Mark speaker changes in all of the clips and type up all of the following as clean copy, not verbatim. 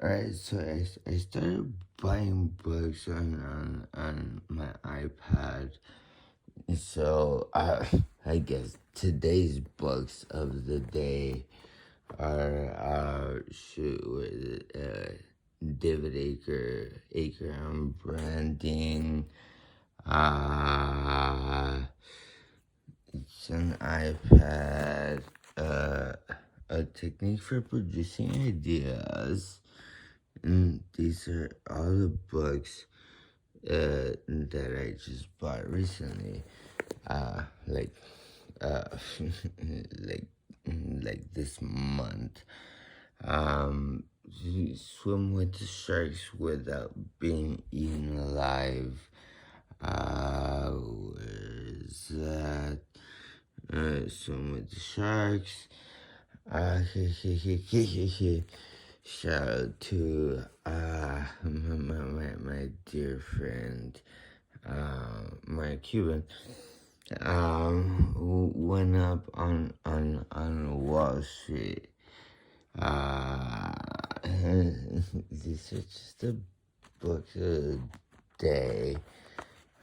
Speaker 1: Alright, so I started buying books on my iPad. So I guess today's books of the day are what is it? David Aker on branding. It's an iPad. A technique for producing ideas. And these are all the books that I just bought recently. Like like like this month. Um, Swim with the sharks without being eaten alive. Where's that? Swim with the sharks. Shout out to my dear friend, Mark Cuban. Who went up on Wall Street. These are just the books of the day.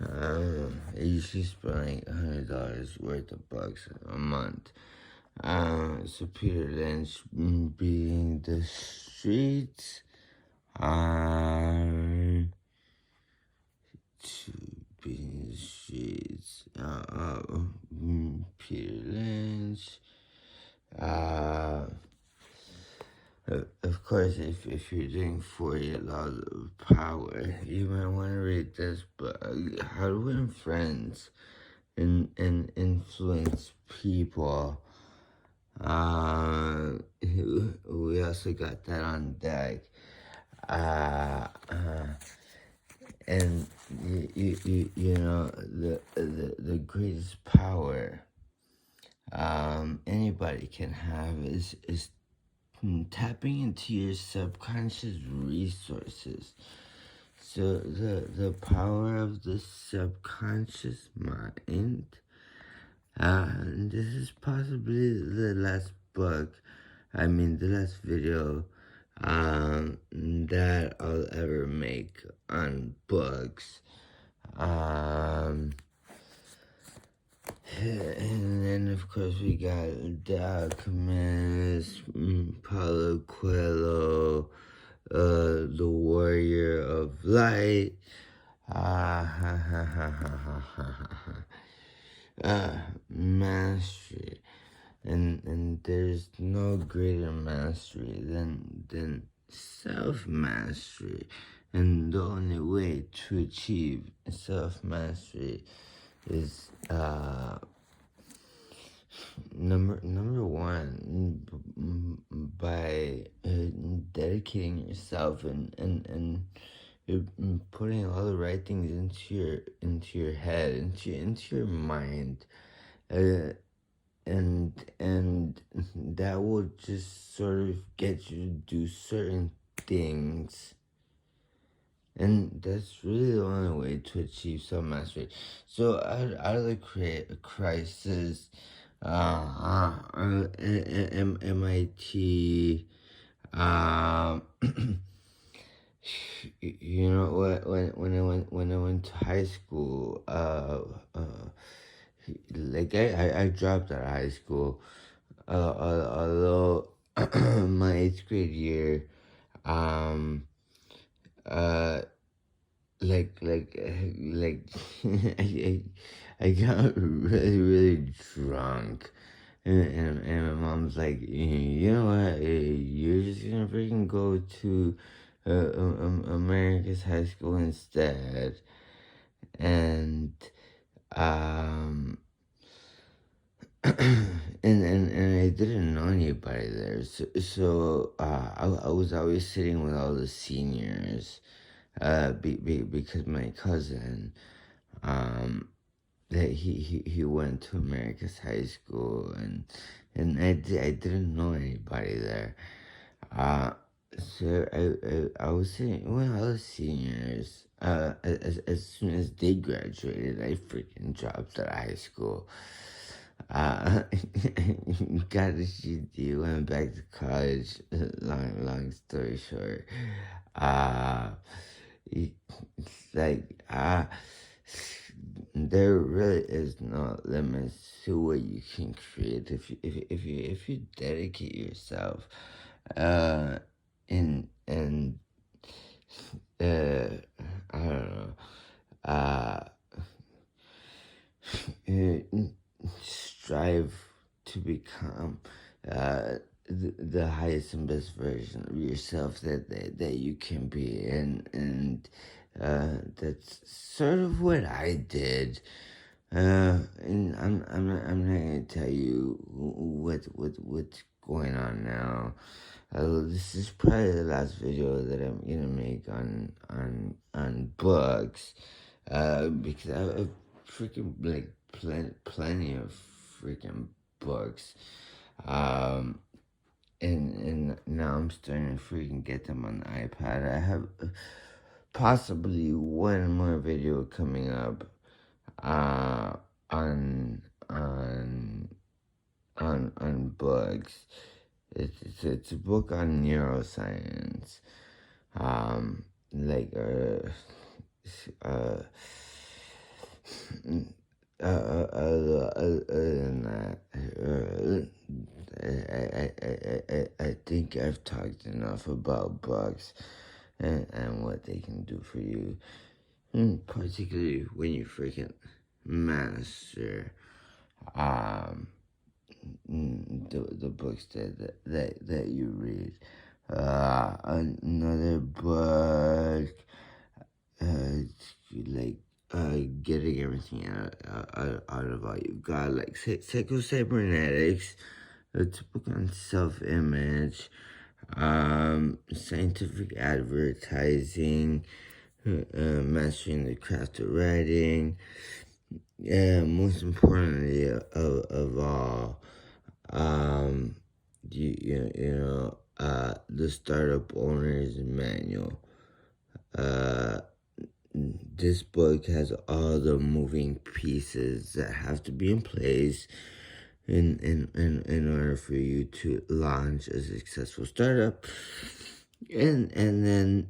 Speaker 1: I usually spend like $100 worth of books a month. So Peter Lynch beating the streets. Beating the streets. Peter Lynch. Of course, if you're doing 48 Laws of Power, you might want to read this book, How to Win Friends and Influence People. We also got that on deck. And you know, the greatest power anybody can have is tapping into your subconscious resources. So the power of the subconscious mind. This is possibly the last video that I'll ever make on books. And then, of course, we got The Alchemist, Paulo Coelho, The Warrior of Light, mastery. And there's no greater mastery than self-mastery. And the only way to achieve self-mastery is number one, by dedicating yourself and putting all the right things into your head, into your mind, and that will just sort of get you to do certain things. And that's really the only way to achieve self-mastery. So out of the crisis, MIT, you know what? When I went to high school, like I dropped out of high school, although my 8th grade year, like I got really drunk, and my mom's like, you know what, you're just gonna freaking go to America's high school instead. And and I didn't know anybody there, so I was always sitting with all the seniors, because my cousin, that he went to America's high school, and I didn't know anybody there. So I was sitting with all the seniors. As soon as they graduated, I freaking dropped out of high school. got a GD, went back to college. Long story short, uh, it's like there really is no limits to what you can create if you dedicate yourself, and uh, I don't know, uh, strive to become the highest and best version of yourself that you can be, and that's sort of what I did. And I'm not gonna tell you what's going on now. This is probably the last video that I'm gonna make on books. Because I've freaking like plenty of freaking books. And now I'm starting to freaking get them on the iPad. I have possibly one more video coming up uh on on on books. It's a book on neuroscience. Like uh other than that, I think I've talked enough about books and what they can do for you, particularly when you freaking master the books that you read. Another book, like getting everything out of all you've got, like psycho-cybernetics. It's a book on self-image, scientific advertising, mastering the craft of writing. Yeah, most importantly of all, the startup owner's manual. This book has all the moving pieces that have to be in place in order for you to launch a successful startup. And then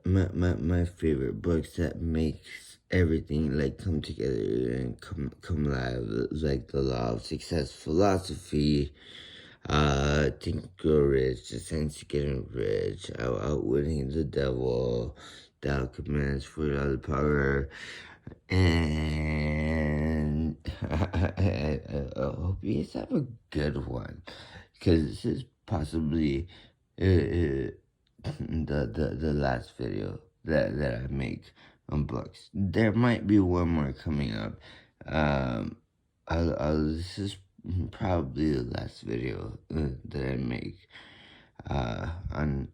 Speaker 1: my favorite books that makes everything like come together and come alive, like The Law of Success philosophy, Think and Grow Rich, The Science of Getting Rich, Outwitting the Devil, The Alchemist, $40 Power, and I hope you guys have a good one, because this is possibly the last video that I make on books. There might be one more coming up. This is probably the last video that I make on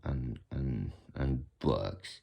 Speaker 1: books.